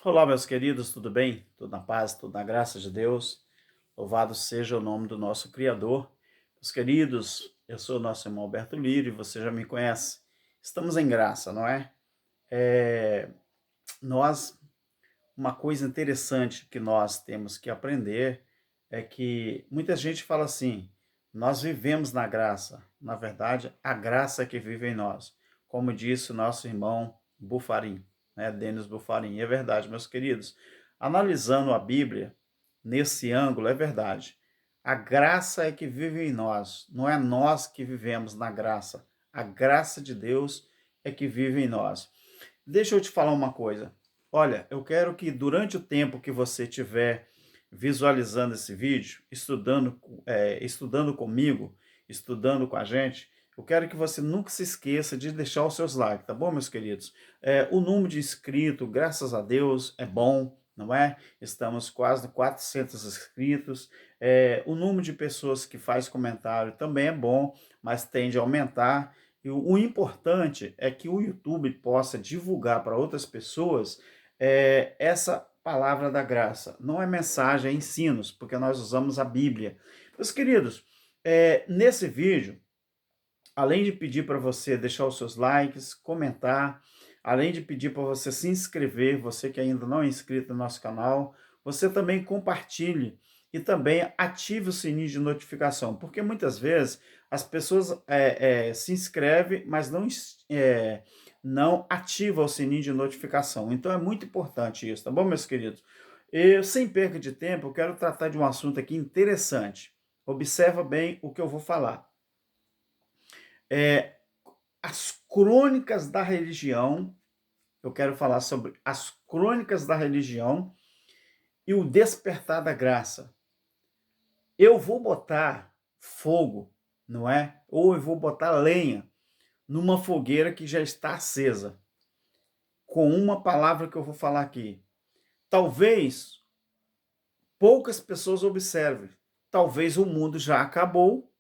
Olá, meus queridos, tudo bem? Tudo na paz, tudo na graça de Deus. Louvado seja o nome do nosso Criador. Meus queridos, eu sou o nosso irmão Alberto Lírio, você já me conhece. Estamos em graça, não é? É, nós, uma coisa interessante que nós temos que aprender é que muita gente fala assim: nós vivemos na graça. Na verdade, a graça é que vive em nós, como disse o nosso irmão Bufarim, né, Denis Bufarim. E é verdade, meus queridos. Analisando a Bíblia nesse ângulo, é verdade. A graça é que vive em nós, não é nós que vivemos na graça. A graça de Deus é que vive em nós. Deixa eu te falar uma coisa. Olha, eu quero que durante o tempo que você estiver visualizando esse vídeo, estudando comigo, estudando com a gente, eu quero que você nunca se esqueça de deixar os seus likes, tá bom, meus queridos? O número de inscritos, graças a Deus, é bom, não é? Estamos quase no 400 inscritos. O número de pessoas que faz comentário também é bom, mas tende a aumentar. E o importante é que o YouTube possa divulgar para outras pessoas essa palavra da graça. Não é mensagem, é ensinos, porque nós usamos a Bíblia. Meus queridos, nesse vídeo, além de pedir para você deixar os seus likes, comentar, além de pedir para você se inscrever, você que ainda não é inscrito no nosso canal, você também compartilhe e também ative o sininho de notificação, porque muitas vezes as pessoas se inscrevem, mas não ativam o sininho de notificação. Então é muito importante isso, tá bom, meus queridos? E sem perca de tempo, eu quero tratar de um assunto aqui interessante. Observa bem o que eu vou falar. As crônicas da religião, eu quero falar sobre as crônicas da religião e o despertar da graça. Eu vou botar fogo, não é? Ou eu vou botar lenha numa fogueira que já está acesa, com uma palavra que eu vou falar aqui. Talvez poucas pessoas observem, talvez o mundo já acabou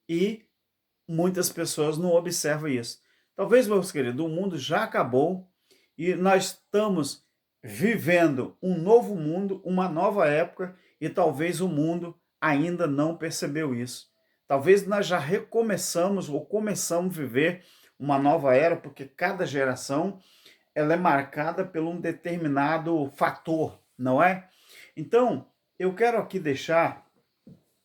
e muitas pessoas não observam isso. Talvez, meus queridos, o mundo já acabou e nós estamos vivendo um novo mundo, uma nova época, e talvez o mundo ainda não percebeu isso. Talvez nós já recomeçamos ou começamos a viver uma nova era, porque cada geração ela é marcada por um determinado fator, não é? Então, eu quero aqui deixar,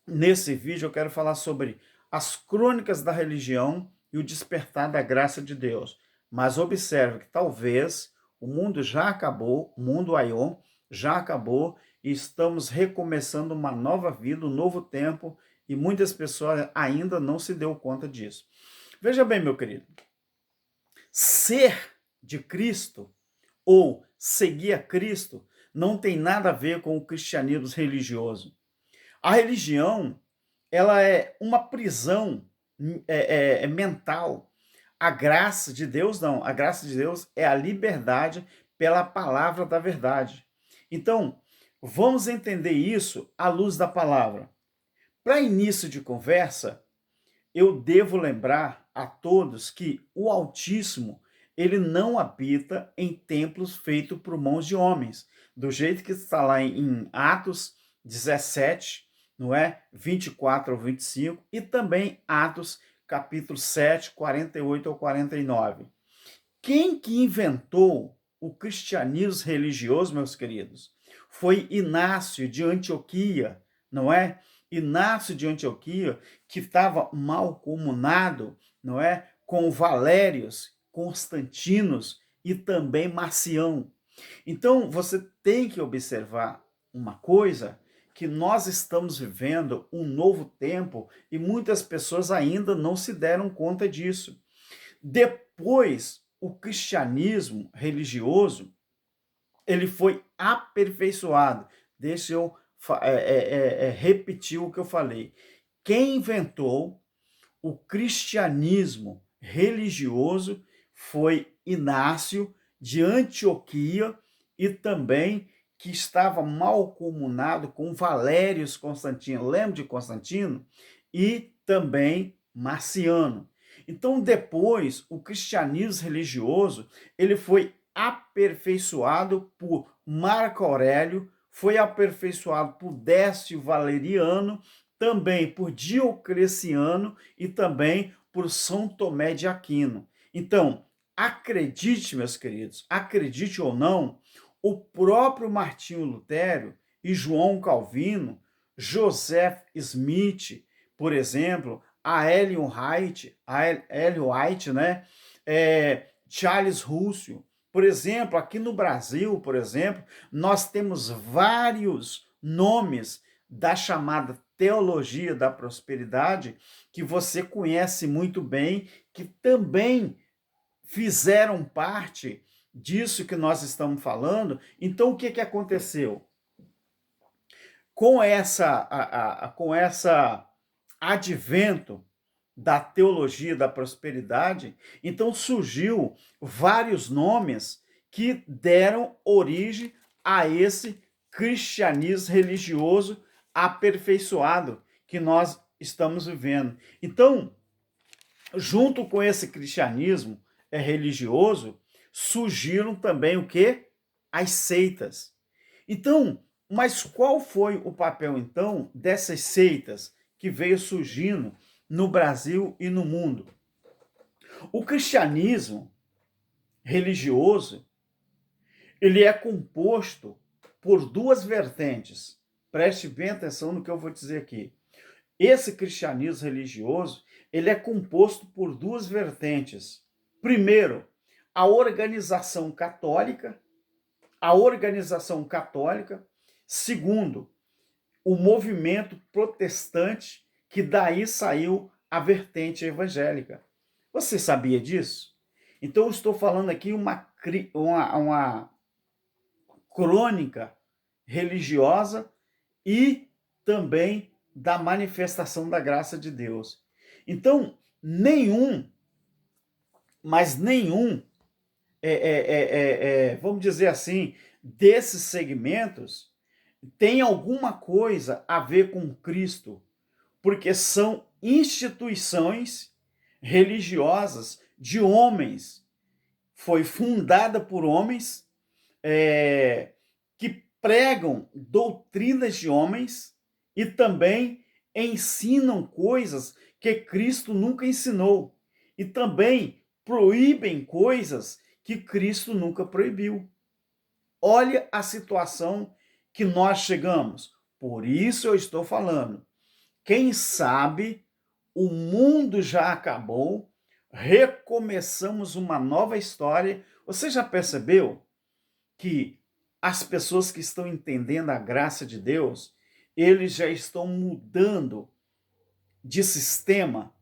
nesse vídeo, eu quero falar sobre as crônicas da religião e o despertar da graça de Deus. Mas observe que talvez o mundo já acabou, o mundo Aion já acabou e estamos recomeçando uma nova vida, um novo tempo, e muitas pessoas ainda não se deu conta disso. Veja bem, meu querido, ser de Cristo ou seguir a Cristo não tem nada a ver com o cristianismo religioso. A religião, ela é uma prisão mental. A graça de Deus não. A graça de Deus é a liberdade pela palavra da verdade. Então, vamos entender isso à luz da palavra. Para início de conversa, eu devo lembrar a todos que o Altíssimo, ele não habita em templos feitos por mãos de homens, do jeito que está lá em Atos 17, não é? 24 ao 25, e também Atos capítulo 7, 48 ao 49. Quem que inventou o cristianismo religioso, meus queridos? Foi Inácio de Antioquia, não é? Inácio de Antioquia, que estava malcomunado, não é? Com Valérios, Constantinos e também Marcião. Então, você tem que observar uma coisa, que nós estamos vivendo um novo tempo e muitas pessoas ainda não se deram conta disso. Depois, o cristianismo religioso, ele foi aperfeiçoado. Deixa eu repetir o que eu falei. Quem inventou o cristianismo religioso foi Inácio de Antioquia e também que estava malcomunado com Valério Constantino. Lembra de Constantino? E também Marciano. Então, depois, o cristianismo religioso ele foi aperfeiçoado por Marco Aurélio, foi aperfeiçoado por Décio Valeriano, também por Diocleciano e também por São Tomé de Aquino. Então, acredite, meus queridos, acredite ou não, o próprio Martinho Lutero e João Calvino, Joseph Smith, por exemplo, a Ellen White, né? Charles Russell. Por exemplo, aqui no Brasil, por exemplo, nós temos vários nomes da chamada teologia da prosperidade que você conhece muito bem, que também fizeram parte disso que nós estamos falando. Então, o que aconteceu? Com essa advento da teologia da prosperidade, então surgiu vários nomes que deram origem a esse cristianismo religioso aperfeiçoado que nós estamos vivendo. Então, junto com esse cristianismo religioso, surgiram também o quê? As seitas. Então, mas qual foi o papel, então, dessas seitas que veio surgindo no Brasil e no mundo? O cristianismo religioso, ele é composto por duas vertentes. Preste bem atenção no que eu vou dizer aqui. Esse cristianismo religioso, ele é composto por duas vertentes. Primeiro, a organização católica. Segundo, o movimento protestante, que daí saiu a vertente evangélica. Você sabia disso? Então, eu estou falando aqui uma crônica religiosa e também da manifestação da graça de Deus. Então, nenhum, vamos dizer assim, desses segmentos tem alguma coisa a ver com Cristo, porque são instituições religiosas de homens, foi fundada por homens que pregam doutrinas de homens e também ensinam coisas que Cristo nunca ensinou e também proíbem coisas que Cristo nunca proibiu. Olha a situação que nós chegamos. Por isso eu estou falando. Quem sabe o mundo já acabou, recomeçamos uma nova história. Você já percebeu que as pessoas que estão entendendo a graça de Deus, eles já estão mudando de sistema,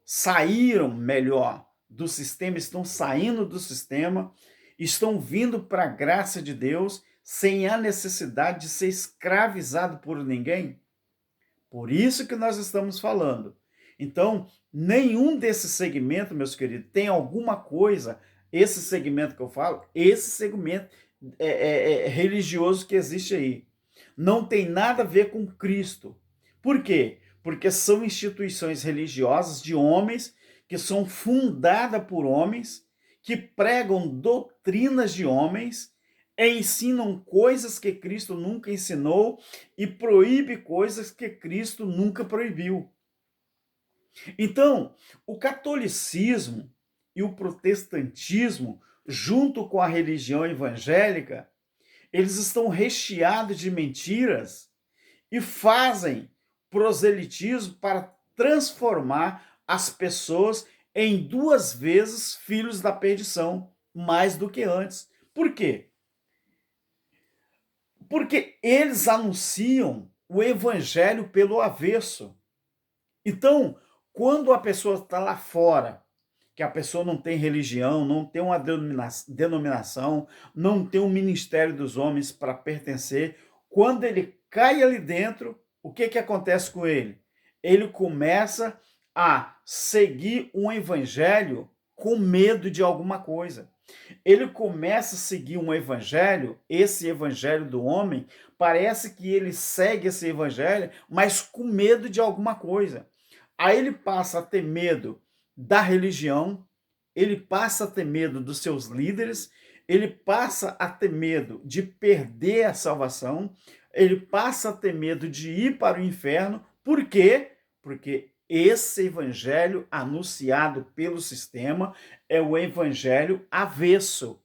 saíram melhor do sistema, estão saindo do sistema, estão vindo para a graça de Deus sem a necessidade de ser escravizado por ninguém? Por isso que nós estamos falando. Então, nenhum desses segmentos, meus queridos, tem alguma coisa, esse segmento que eu falo, esse segmento religioso que existe aí. Não tem nada a ver com Cristo. Por quê? Porque são instituições religiosas de homens que são fundadas por homens, que pregam doutrinas de homens, ensinam coisas que Cristo nunca ensinou e proíbe coisas que Cristo nunca proibiu. Então, o catolicismo e o protestantismo, junto com a religião evangélica, eles estão recheados de mentiras e fazem proselitismo para transformar as pessoas em duas vezes filhos da perdição, mais do que antes. Por quê? Porque eles anunciam o evangelho pelo avesso. Então, quando a pessoa está lá fora, que a pessoa não tem religião, não tem uma denominação, não tem um ministério dos homens para pertencer, quando ele cai ali dentro, o que acontece com ele? Ele começa a seguir um evangelho com medo de alguma coisa. Ele começa a seguir um evangelho, esse evangelho do homem, parece que ele segue esse evangelho, mas com medo de alguma coisa. Aí ele passa a ter medo da religião, ele passa a ter medo dos seus líderes, ele passa a ter medo de perder a salvação, ele passa a ter medo de ir para o inferno. Por quê? Porque esse evangelho anunciado pelo sistema é o evangelho avesso,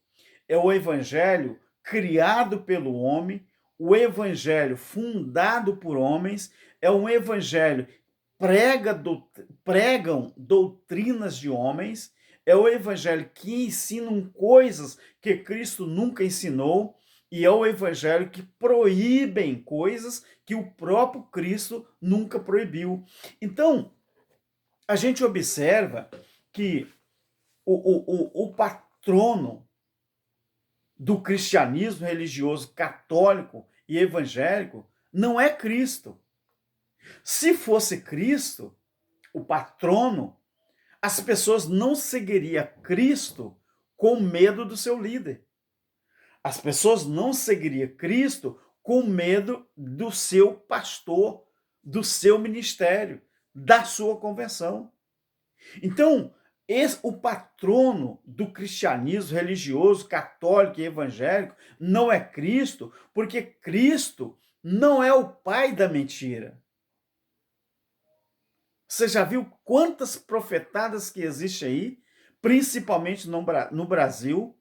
é o evangelho criado pelo homem, o evangelho fundado por homens, é um evangelho pregam doutrinas de homens, é o evangelho que ensinam coisas que Cristo nunca ensinou, e é o evangelho que proíbem coisas que o próprio Cristo nunca proibiu. Então, a gente observa que o patrono do cristianismo religioso católico e evangélico não é Cristo. Se fosse Cristo, o patrono, as pessoas não seguiriam Cristo com medo do seu líder. As pessoas não seguiriam Cristo com medo do seu pastor, do seu ministério, da sua conversão. Então, o patrono do cristianismo religioso, católico e evangélico não é Cristo, porque Cristo não é o pai da mentira. Você já viu quantas profetadas que existem aí, principalmente no Brasil?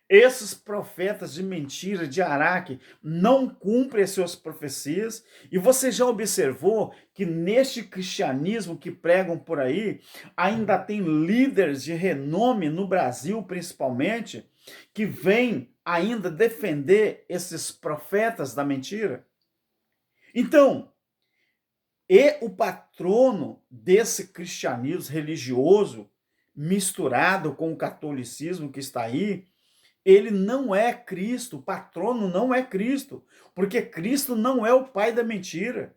Esses profetas de mentira, de Araque, não cumprem as suas profecias. E você já observou que neste cristianismo que pregam por aí, ainda tem líderes de renome no Brasil, principalmente, que vêm ainda defender esses profetas da mentira? Então, e o patrono desse cristianismo religioso, misturado com o catolicismo que está aí, ele não é Cristo, o patrono não é Cristo, porque Cristo não é o pai da mentira.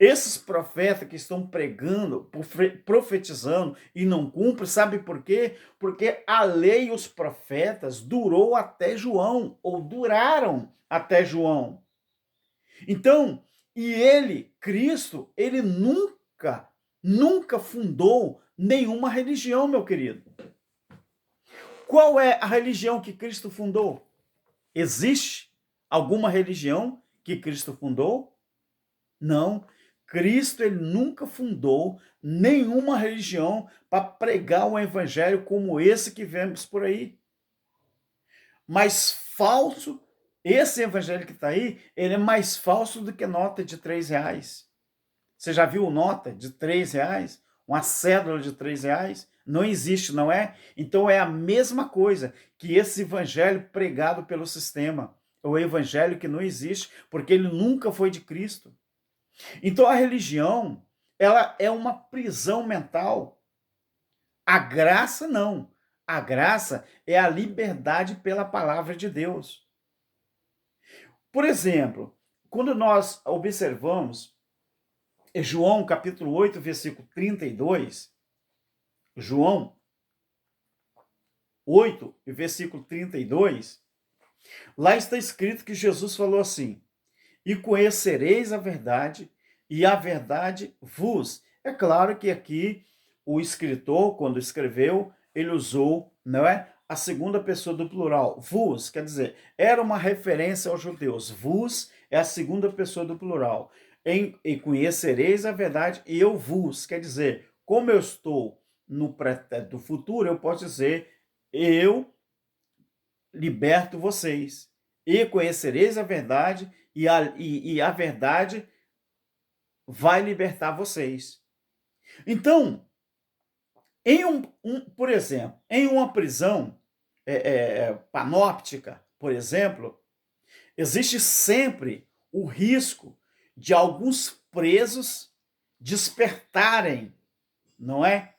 Esses profetas que estão pregando, profetizando e não cumprem, sabe por quê? Porque a lei e os profetas durou até João, ou duraram até João. Então, e ele, Cristo, ele nunca fundou nenhuma religião, meu querido. Qual é a religião que Cristo fundou? Existe alguma religião que Cristo fundou? Não. Cristo ele nunca fundou nenhuma religião para pregar um evangelho como esse que vemos por aí. Mas falso, esse evangelho que está aí, ele é mais falso do que nota de R$3. Você já viu nota de R$3? Uma cédula de R$3? Não existe, não é? Então é a mesma coisa que esse evangelho pregado pelo sistema. O evangelho que não existe, porque ele nunca foi de Cristo. Então a religião, ela é uma prisão mental. A graça não. A graça é a liberdade pela palavra de Deus. Por exemplo, quando nós observamos João capítulo 8, versículo 32, João 8, versículo 32, lá está escrito que Jesus falou assim: e conhecereis a verdade, e a verdade vos. É claro que aqui o escritor, quando escreveu, ele usou, não é, a segunda pessoa do plural, vos, quer dizer, era uma referência aos judeus. Vos é a segunda pessoa do plural. E conhecereis a verdade, e eu vos, quer dizer, como eu estou no pretérito do futuro, eu posso dizer, eu liberto vocês. E conhecereis a verdade, e a verdade vai libertar vocês. Então, por exemplo, em uma prisão panóptica, por exemplo, existe sempre o risco de alguns presos despertarem, não é?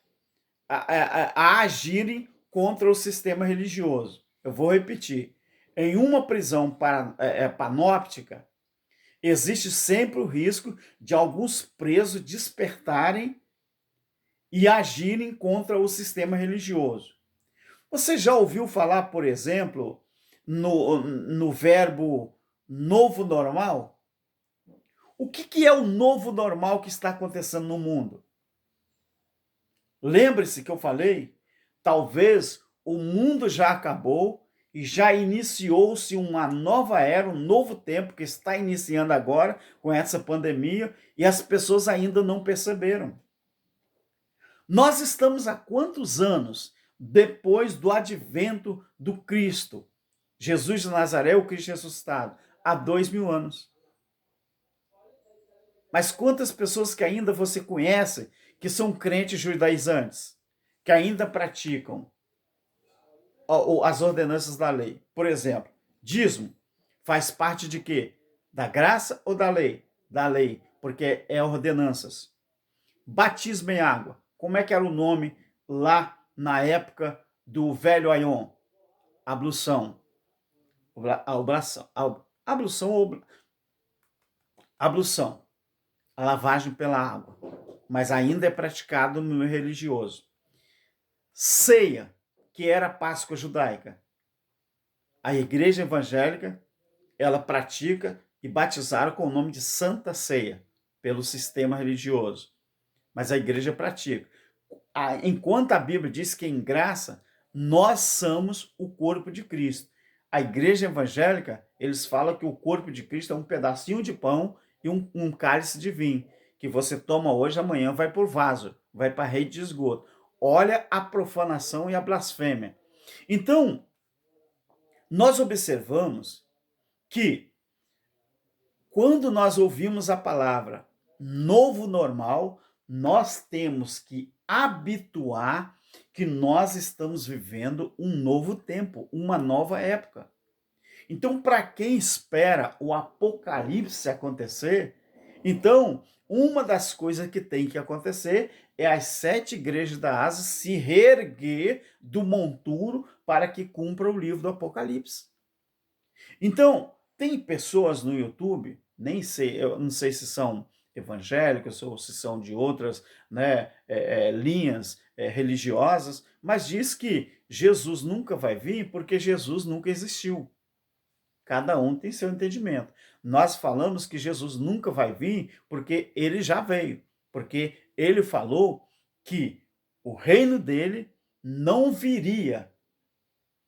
A agirem contra o sistema religioso. Eu vou repetir. Em uma prisão panóptica, existe sempre o risco de alguns presos despertarem e agirem contra o sistema religioso. Você já ouviu falar, por exemplo, no verbo novo normal? O que é o novo normal que está acontecendo no mundo? Lembre-se que eu falei, talvez o mundo já acabou e já iniciou-se uma nova era, um novo tempo que está iniciando agora com essa pandemia e as pessoas ainda não perceberam. Nós estamos há quantos anos depois do advento do Cristo? Jesus de Nazaré, o Cristo ressuscitado, há 2000 anos. Mas quantas pessoas que ainda você conhece que são crentes judaizantes, que ainda praticam as ordenanças da lei? Por exemplo, dízimo faz parte de quê? Da graça ou da lei? Da lei, porque é ordenanças. Batismo em água. Como é que era o nome lá na época do velho Aion? Ablução. Ablução. A lavagem pela água. Mas ainda é praticado no meio religioso. Ceia, que era a Páscoa judaica. A igreja evangélica, ela pratica e batizaram com o nome de Santa Ceia, pelo sistema religioso. Mas a igreja pratica. Enquanto a Bíblia diz que em graça, nós somos o corpo de Cristo. A igreja evangélica, eles falam que o corpo de Cristo é um pedacinho de pão e um cálice de vinho, que você toma hoje, amanhã vai por vaso, vai para a rede de esgoto. Olha a profanação e a blasfêmia. Então, nós observamos que quando nós ouvimos a palavra novo normal, nós temos que habituar que nós estamos vivendo um novo tempo, uma nova época. Então, para quem espera o apocalipse acontecer, então, uma das coisas que tem que acontecer é as 7 igrejas da Ásia se reerguer do monturo para que cumpra o livro do Apocalipse. Então, tem pessoas no YouTube, nem sei, eu não sei se são evangélicos ou se são de outras, né, linhas religiosas, mas diz que Jesus nunca vai vir porque Jesus nunca existiu. Cada um tem seu entendimento. Nós falamos que Jesus nunca vai vir porque ele já veio, porque ele falou que o reino dele não viria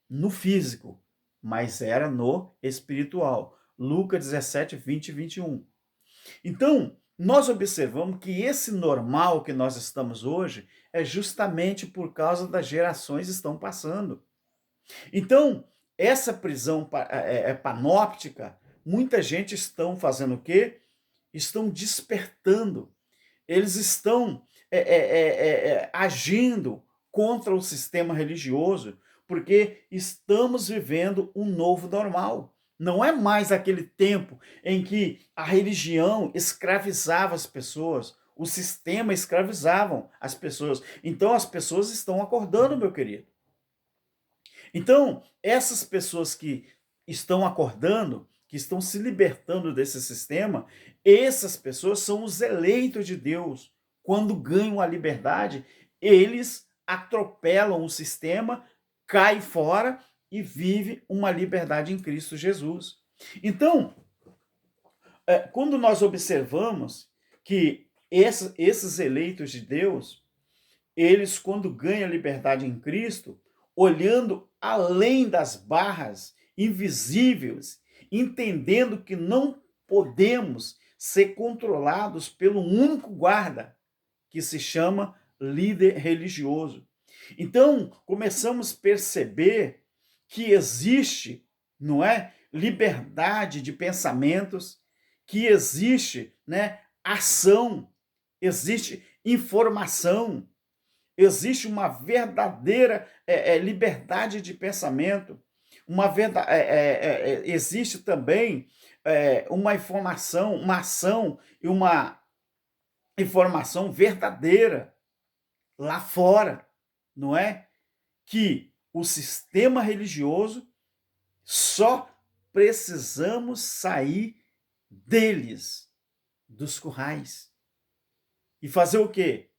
no físico, mas era no espiritual. Lucas 17, 20 e 21. Então, nós observamos que esse normal que nós estamos hoje é justamente por causa das gerações que estão passando. Então, essa prisão panóptica, muita gente estão fazendo o quê? Estão despertando. Eles estão agindo contra o sistema religioso, porque estamos vivendo um novo normal. Não é mais aquele tempo em que a religião escravizava as pessoas, o sistema escravizava as pessoas. Então as pessoas estão acordando, meu querido. Então, essas pessoas que estão acordando, que estão se libertando desse sistema, essas pessoas são os eleitos de Deus. Quando ganham a liberdade, eles atropelam o sistema, caem fora e vivem uma liberdade em Cristo Jesus. Então, quando nós observamos que esses eleitos de Deus, eles, quando ganham a liberdade em Cristo, olhando além das barras invisíveis, entendendo que não podemos ser controlados pelo único guarda, que se chama líder religioso. Então, começamos a perceber que existe, não é, liberdade de pensamentos, que existe, né, ação, existe informação, existe uma verdadeira liberdade de pensamento, existe também uma informação, uma ação e uma informação verdadeira lá fora, não é? Que o sistema religioso só precisamos sair deles, dos currais. E fazer o quê?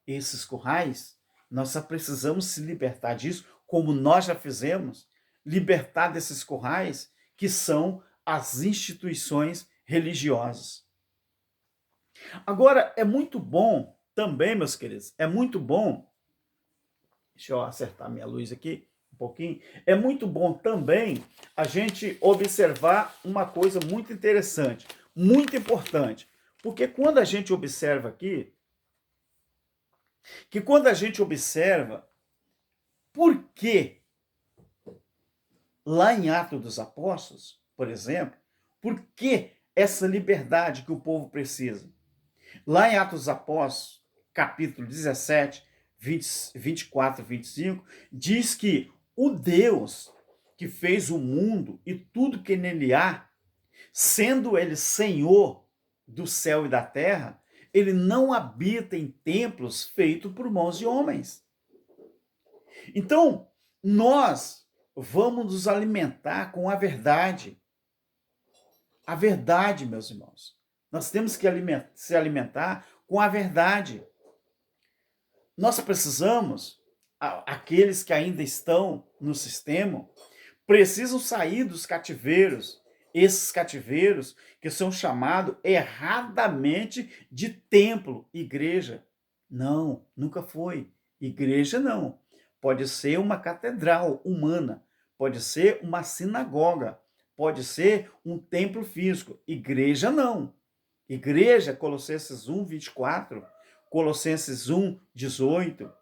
Esses currais, nós só precisamos se libertar disso, como nós já fizemos, libertar desses currais que são as instituições religiosas. Agora, é muito bom também, meus queridos, é muito bom, deixa eu acertar minha luz aqui, um pouquinho, é muito bom também a gente observar uma coisa muito interessante, muito importante. Porque quando a gente observa aqui, que quando a gente observa por que lá em Atos dos Apóstolos, por exemplo, por que essa liberdade que o povo precisa? Lá em Atos dos Apóstolos, capítulo 17, 24 e 25, diz que o Deus que fez o mundo e tudo que nele há, sendo ele Senhor do céu e da terra, ele não habita em templos feitos por mãos de homens. Então, nós vamos nos alimentar com a verdade. A verdade, meus irmãos. Nós temos que se alimentar com a verdade. Nós precisamos, aqueles que ainda estão no sistema, precisam sair dos cativeiros. Esses cativeiros que são chamados erradamente de templo, igreja. Não, nunca foi. Igreja não. Pode ser uma catedral humana, pode ser uma sinagoga, pode ser um templo físico. Igreja não. Igreja, Colossenses 1, 24, Colossenses 1, 18,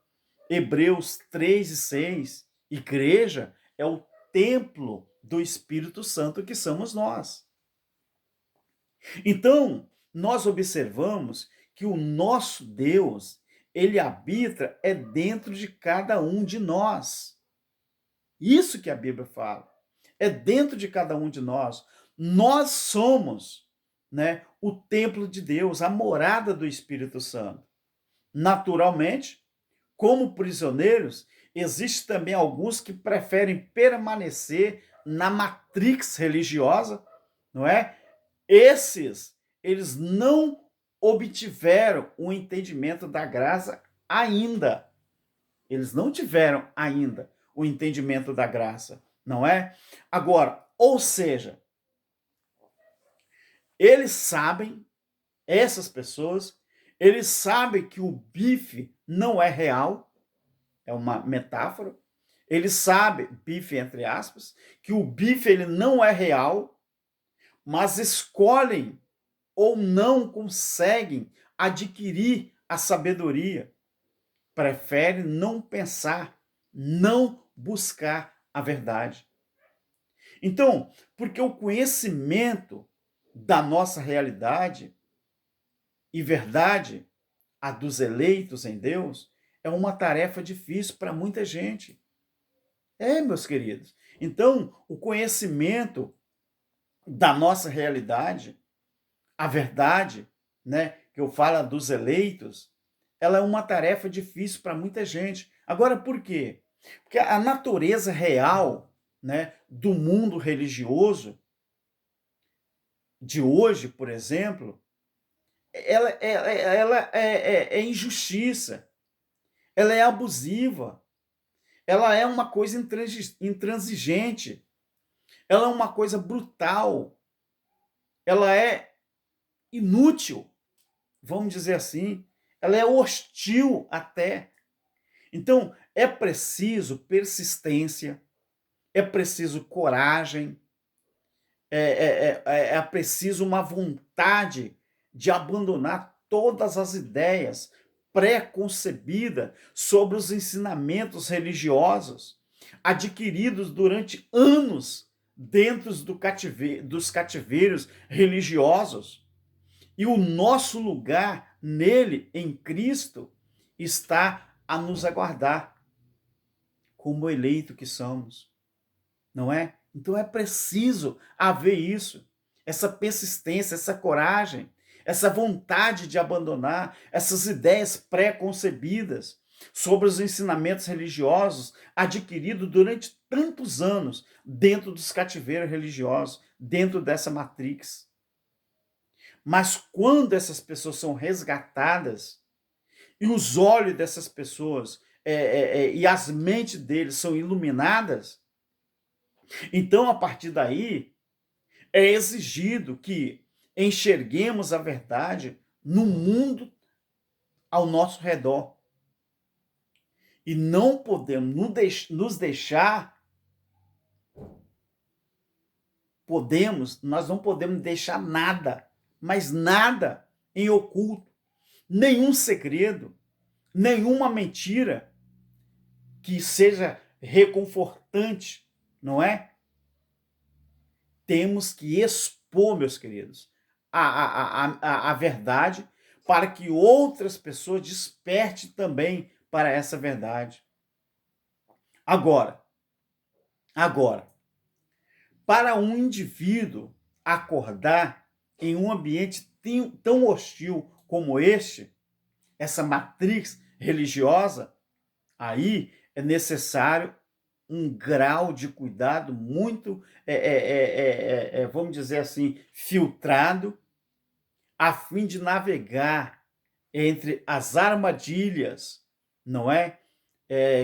Hebreus 3 e 6. Igreja é o templo do Espírito Santo que somos nós. Então, nós observamos que o nosso Deus, ele habita dentro de cada um de nós. Isso que a Bíblia fala. É dentro de cada um de nós. Nós somos, né, o templo de Deus, a morada do Espírito Santo. Naturalmente, como prisioneiros, existe também alguns que preferem permanecer na matrix religiosa, não é? Eles não obtiveram o entendimento da graça ainda. Eles não tiveram ainda o entendimento da graça, não é? Agora, ou seja, eles sabem, essas pessoas, eles sabem que o bife não é real, é uma metáfora. Eles sabem, bife entre aspas, que o bife ele não é real, mas escolhem ou não conseguem adquirir a sabedoria. Preferem não pensar, não buscar a verdade. Então, porque o conhecimento da nossa realidade e verdade, a dos eleitos em Deus, é uma tarefa difícil para muita gente. Meus queridos. Então, o conhecimento da nossa realidade, a verdade, né, que eu falo dos eleitos, ela é uma tarefa difícil para muita gente. Agora, por quê? Porque a natureza real, né, do mundo religioso de hoje, por exemplo, ela é injustiça, ela é abusiva, ela é uma coisa intransigente, ela é uma coisa brutal, ela é inútil, vamos dizer assim, ela é hostil até. Então, é preciso persistência, é preciso coragem, é preciso uma vontade de abandonar todas as ideias pré-concebidas sobre os ensinamentos religiosos adquiridos durante anos dentro dos cativeiros religiosos. E o nosso lugar nele, em Cristo, está a nos aguardar, como eleito que somos, não é? Então é preciso haver isso, essa persistência, essa coragem, essa vontade de abandonar essas ideias pré-concebidas sobre os ensinamentos religiosos adquiridos durante tantos anos dentro dos cativeiros religiosos, dentro dessa matrix. Mas quando essas pessoas são resgatadas e os olhos dessas pessoas e as mentes deles são iluminadas, então a partir daí é exigido que enxerguemos a verdade no mundo ao nosso redor. E não podemos nos deixar, nós não podemos deixar nada, mas nada em oculto, nenhum segredo, nenhuma mentira que seja reconfortante, não é? Temos que expor, meus queridos, a verdade para que outras pessoas despertem também para essa verdade. Agora, para um indivíduo acordar em um ambiente tão hostil como este, essa matrix religiosa, aí é necessário um grau de cuidado muito, vamos dizer assim, filtrado, a fim de navegar entre as armadilhas, não é?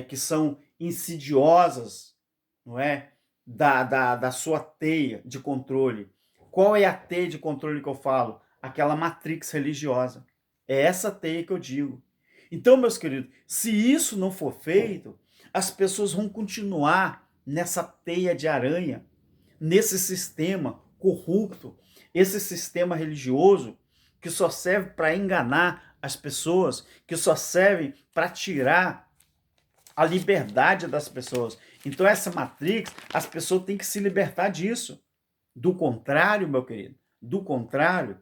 Que são insidiosas, não é? Da sua teia de controle. Qual é a teia de controle que eu falo? Aquela matrix religiosa. É essa teia que eu digo. Então, meus queridos, se isso não for feito, as pessoas vão continuar nessa teia de aranha, nesse sistema corrupto, esse sistema religioso que só serve para enganar as pessoas, que só serve para tirar a liberdade das pessoas. Então, essa matrix, as pessoas têm que se libertar disso. Do contrário, meu querido, do contrário,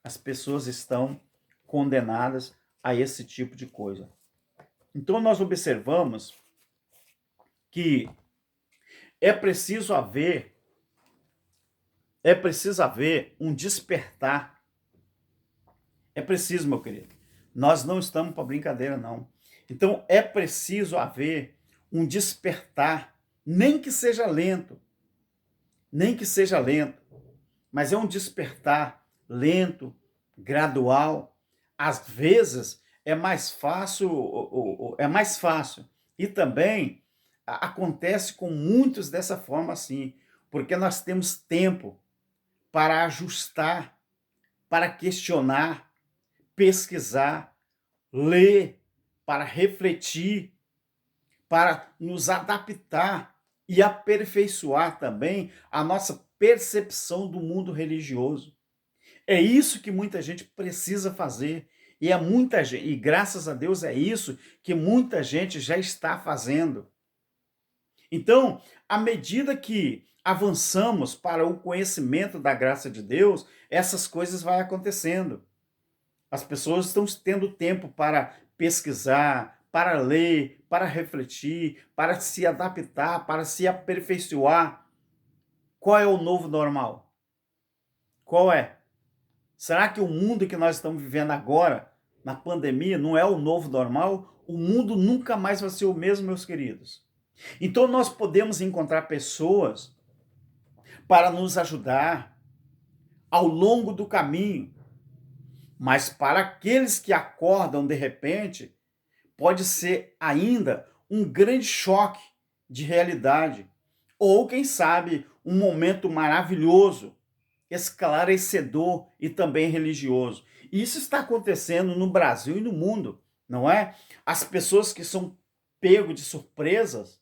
as pessoas estão condenadas a esse tipo de coisa. Então, nós observamos que é preciso haver um despertar. É preciso, meu querido. Nós não estamos para brincadeira, não. Então, é preciso haver um despertar, nem que seja lento, mas é um despertar lento, gradual. Às vezes é mais fácil. E também acontece com muitos dessa forma assim, porque nós temos tempo para ajustar, para questionar, pesquisar, ler, para refletir, para nos adaptar e aperfeiçoar também a nossa percepção do mundo religioso. É isso que muita gente precisa fazer. E muita gente, e graças a Deus é isso que muita gente já está fazendo. Então, à medida que avançamos para o conhecimento da graça de Deus, essas coisas vão acontecendo. As pessoas estão tendo tempo para pesquisar, para ler, para refletir, para se adaptar, para se aperfeiçoar. Qual é o novo normal? Qual é? Será que o mundo que nós estamos vivendo agora, na pandemia, não é o novo normal? O mundo nunca mais vai ser o mesmo, meus queridos. Então nós podemos encontrar pessoas para nos ajudar ao longo do caminho. Mas para aqueles que acordam de repente, pode ser ainda um grande choque de realidade. Ou, quem sabe, um momento maravilhoso, esclarecedor e também religioso. Isso está acontecendo no Brasil e no mundo, não é? As pessoas que são pego de surpresa,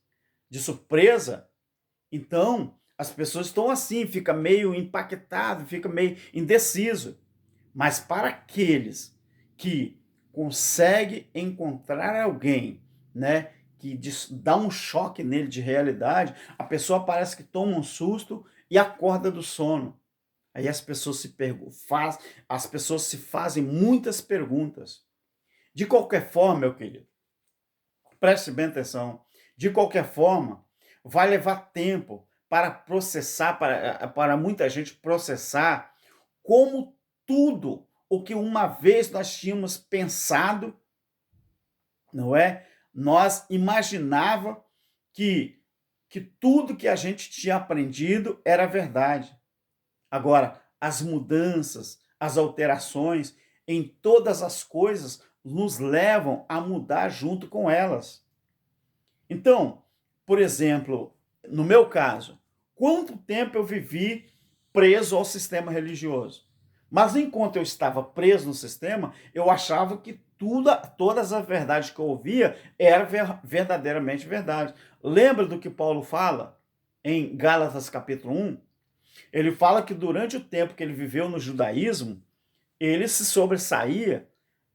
então as pessoas estão assim, fica meio impactado, fica meio indeciso. Mas para aqueles que conseguem encontrar alguém, né, que dá um choque nele de realidade, a pessoa parece que toma um susto e acorda do sono. Aí as pessoas se fazem muitas perguntas. De qualquer forma, meu querido, preste bem atenção. De qualquer forma, vai levar tempo para processar, para muita gente processar como tudo o que uma vez nós tínhamos pensado, não é? Nós imaginava que tudo que a gente tinha aprendido era verdade. Agora, as mudanças, as alterações em todas as coisas nos levam a mudar junto com elas. Então, por exemplo, no meu caso, quanto tempo eu vivi preso ao sistema religioso? Mas enquanto eu estava preso no sistema, eu achava que todas as verdades que eu ouvia eram verdadeiramente verdade. Lembra do que Paulo fala em Gálatas capítulo 1? Ele fala que durante o tempo que ele viveu no judaísmo, ele se sobressaía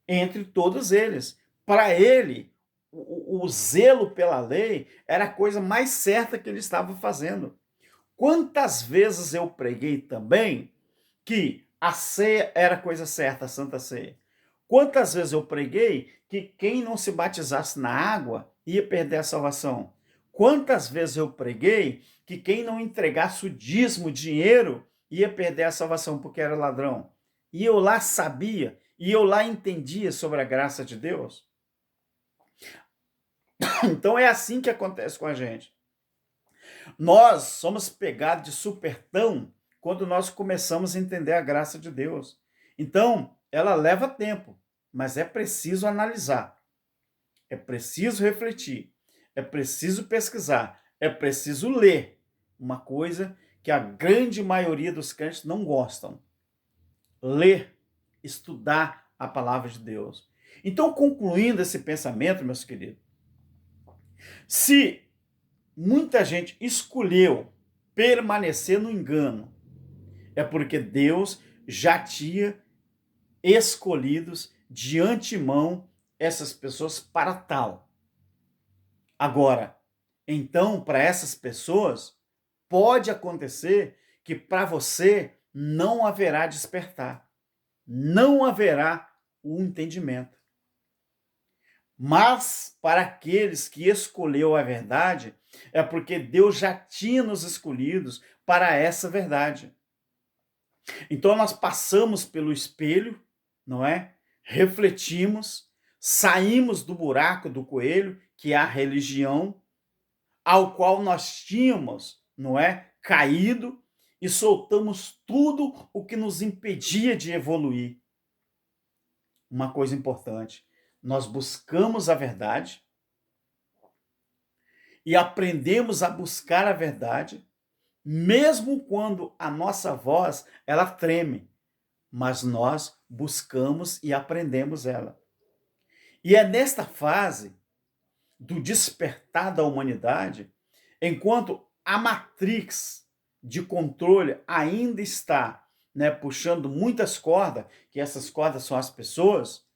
entre todos eles. Para ele, o zelo pela lei era a coisa mais certa que ele estava fazendo. Quantas vezes eu preguei também que a ceia era a coisa certa, a Santa Ceia? Quantas vezes eu preguei que quem não se batizasse na água ia perder a salvação? Quantas vezes eu preguei que quem não entregasse o dízimo, o dinheiro, ia perder a salvação porque era ladrão? E eu lá sabia, e eu lá entendia sobre a graça de Deus. Então é assim que acontece com a gente. Nós somos pegados de supertão quando nós começamos a entender a graça de Deus. Então, ela leva tempo, mas é preciso analisar, é preciso refletir, é preciso pesquisar, é preciso ler. Uma coisa que a grande maioria dos crentes não gostam. Ler, estudar a palavra de Deus. Então, concluindo esse pensamento, meus queridos, se muita gente escolheu permanecer no engano, é porque Deus já tinha escolhidos de antemão essas pessoas para tal. Agora, então, para essas pessoas, pode acontecer que para você não haverá despertar, não haverá o entendimento. Mas para aqueles que escolheu a verdade, é porque Deus já tinha nos escolhidos para essa verdade. Então nós passamos pelo espelho, não é? Refletimos, saímos do buraco do coelho, que é a religião, ao qual nós tínhamos, não é? Caído, e soltamos tudo o que nos impedia de evoluir. Uma coisa importante, nós buscamos a verdade e aprendemos a buscar a verdade, mesmo quando a nossa voz ela treme, mas nós buscamos e aprendemos ela. E é nesta fase do despertar da humanidade, enquanto a matrix de controle ainda está, né, puxando muitas cordas, que essas cordas são as pessoas,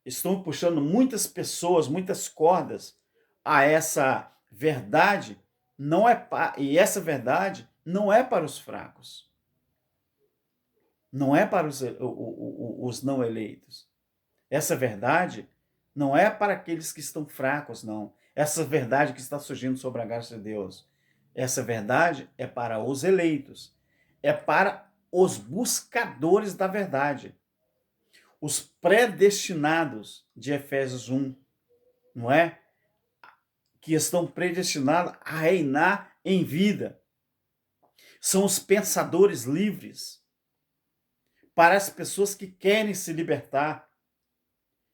estão puxando muitas pessoas, muitas cordas a essa verdade, não é e essa verdade não é para os fracos. Não é para os não eleitos. Essa verdade não é para aqueles que estão fracos, não. Essa verdade que está surgindo sobre a graça de Deus. Essa verdade é para os eleitos. É para os buscadores da verdade. Os predestinados de Efésios 1, não é? Que estão predestinados a reinar em vida. São os pensadores livres. Para as pessoas que querem se libertar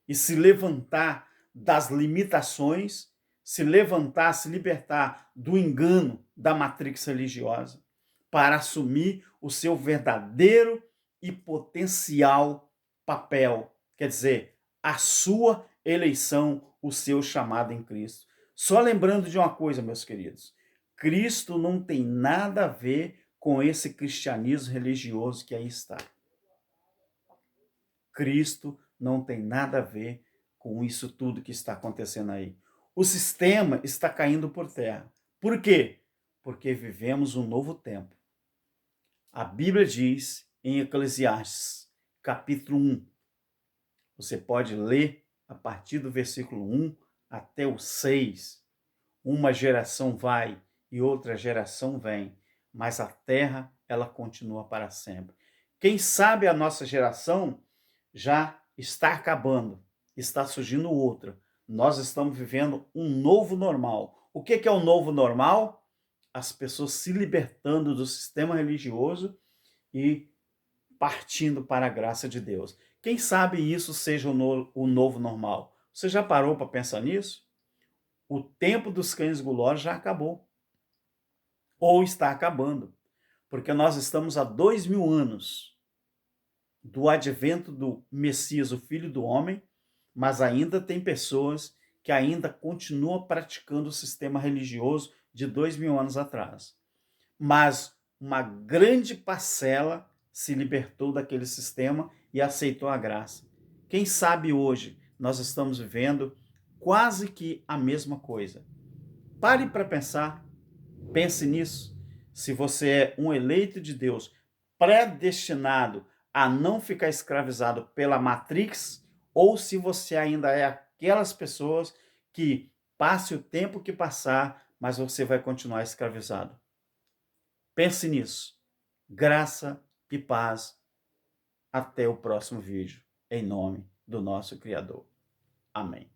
e se levantar das limitações, se levantar, se libertar do engano da matrix religiosa, para assumir o seu verdadeiro e potencial papel, quer dizer, a sua eleição, o seu chamado em Cristo. Só lembrando de uma coisa, meus queridos, Cristo não tem nada a ver com esse cristianismo religioso que aí está. Cristo não tem nada a ver com isso tudo que está acontecendo aí. O sistema está caindo por terra. Por quê? Porque vivemos um novo tempo. A Bíblia diz em Eclesiastes, capítulo 1. Você pode ler a partir do versículo 1 até o 6. Uma geração vai e outra geração vem, mas a terra, ela continua para sempre. Quem sabe a nossa geração já está acabando, está surgindo outra. Nós estamos vivendo um novo normal. O que é o novo normal? As pessoas se libertando do sistema religioso e partindo para a graça de Deus. Quem sabe isso seja o novo normal? Você já parou para pensar nisso? O tempo dos cães gulosos já acabou. Ou está acabando. Porque nós estamos há 2000 anos do advento do Messias, o Filho do Homem, mas ainda tem pessoas que ainda continuam praticando o sistema religioso de 2000 anos atrás. Mas uma grande parcela se libertou daquele sistema e aceitou a graça. Quem sabe hoje nós estamos vivendo quase que a mesma coisa. Pare para pensar, pense nisso. Se você é um eleito de Deus, predestinado a não ficar escravizado pela Matrix, ou se você ainda é aquelas pessoas que passe o tempo que passar, mas você vai continuar escravizado. Pense nisso. Graça e paz. Até o próximo vídeo. Em nome do nosso Criador. Amém.